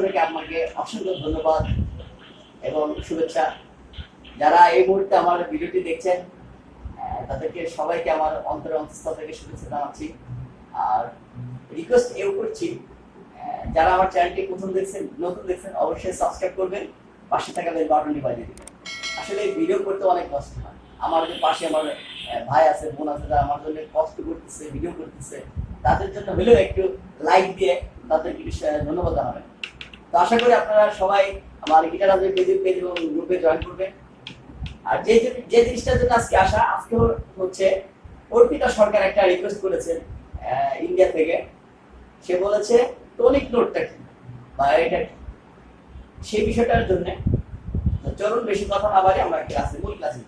থেকে আপনাকে অসংখ্য ধন্যবাদ এবং শুভেচ্ছা। যারা এই মুহূর্তে আমার ভিডিওটি দেখছেন তাদেরকে সবাইকে আমার অন্তরের অন্তঃস্থল থেকে শুভেচ্ছা জানাচ্ছি। আর রিকোয়েস্ট এও করছি, যারা আমার চ্যানেলটি প্রথম দেখছেন, নতুন দেখছেন, অবশ্যই সাবস্ক্রাইব করবেন, পাশে থাকা বেল বাটনটি বাজিয়ে দিবেন। আসলে ভিডিও করতে অনেক কষ্ট হয়। আমার যে পাশে আমার ভাই আছে, বোন আছে, যারা আমার জন্য কষ্ট করতেছে, ভিডিও করতেছে, তাদের জন্য হলেও একটু লাইক দিয়ে তাদেরকে ধন্যবাদ জানাবেন। তো আশা করি আপনারা সবাই আমার গিটার রাজবাড়ি ফেসবুক পেজ এবং গ্রুপে জয়েন করবেন। আর যে জিনিসটার জন্য আজকে আসা, আজকে হচ্ছে অর্পিতা সরকার একটা রিকোয়েস্ট করেছেন ইন্ডিয়া থেকে। সে বলেছে টনিক নোটটা কি বা এটা কি, সেই বিষয়টার জন্য চলুন বেশি কথা না বাড়ি আমরা ক্লাসে মূল ক্লাসে।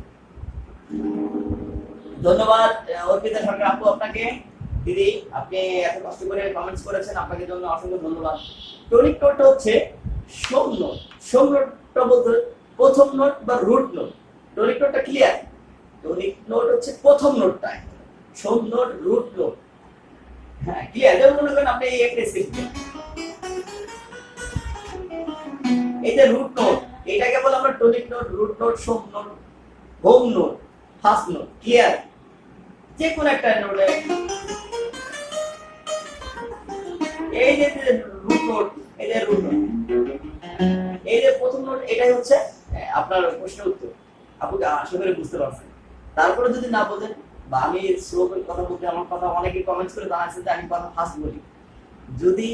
ধন্যবাদ অর্পিতা সরকার আপু, আপনাকে। দিদি, আপনি এত কষ্ট করে কমেন্টস করেছেন, আপনাকে জন্য অসংখ্য ধন্যবাদ। টনিক নোটটা হচ্ছে সোম নোট। সোম নোটটা বলতে প্রথম নোট বা রুট নোট। টনিক নোটটা ক্লিয়ার? টনিক নোট হচ্ছে প্রথম নোটটা, সোম নোট, রুট নোট। হ্যাঁ, ক্লিয়ার? যেমন মনে করেন আপনি এই একটা স্কেচ দিলেন, এই যে রুট নোট, এটাকে বলে আমরা টনিক নোট, রুট নোট, সোম note, home note, first note. Clear? যে কোন একটা নোটে এই যে রুট নোট, এই যে রুট নোট, এই যে প্রথম নোট, এটাই হচ্ছে আপনার প্রশ্নের উত্তর। আপনি আশা করি বুঝতে পারছেন। তারপরে যদি না বোঝেন বা আমি স্লো করে কথা বলতে, আমার কথা অনেকে কমেন্টস করে জানাচ্ছেন যে আমি কথা ফাস্ট বলি, যদি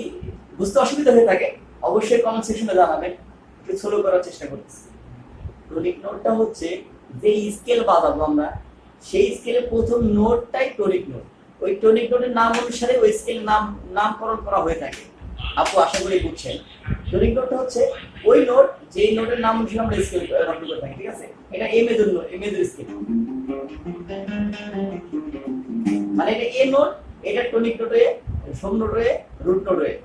বুঝতে অসুবিধা হয়ে থাকে অবশ্যই কমেন্ট সেকশনে জানাবেন, একটু স্লো করার চেষ্টা করতেছি। টনিক নোটটা হচ্ছে যে স্কেল বাজাবো আমরা, সেই স্কেলের প্রথম নোটটাই টনিক নোট। ওই টনিক নোটের নাম অনুসারে ওই স্কেল নামকরণ করা হয়ে থাকে। আপু আশা করি বুঝছেন। টনিক নোটটা হচ্ছে ওই নোট যেই নোটের নাম অনুসারে আমরা স্কেল রপ্ত করে থাকি। ঠিক আছে? এটা a major note, a major scale, মানে এটা এ নোট, এটা টনিক নোট হয়ে, সোম নোট হয়ে, রুট নোট হয়ে।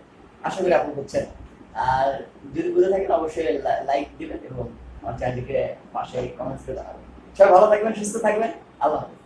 আশা করি আপনি বুঝছেন। আর যদি বুঝে থাকেন অবশ্যই লাইক দিবেন এবং আমার চ্যানেলটিকে পাশে কমেন্টস করে জানাবেন। সবাই ভালো থাকবেন, সুস্থ থাকবেন। আল্লাহ হাফেজ।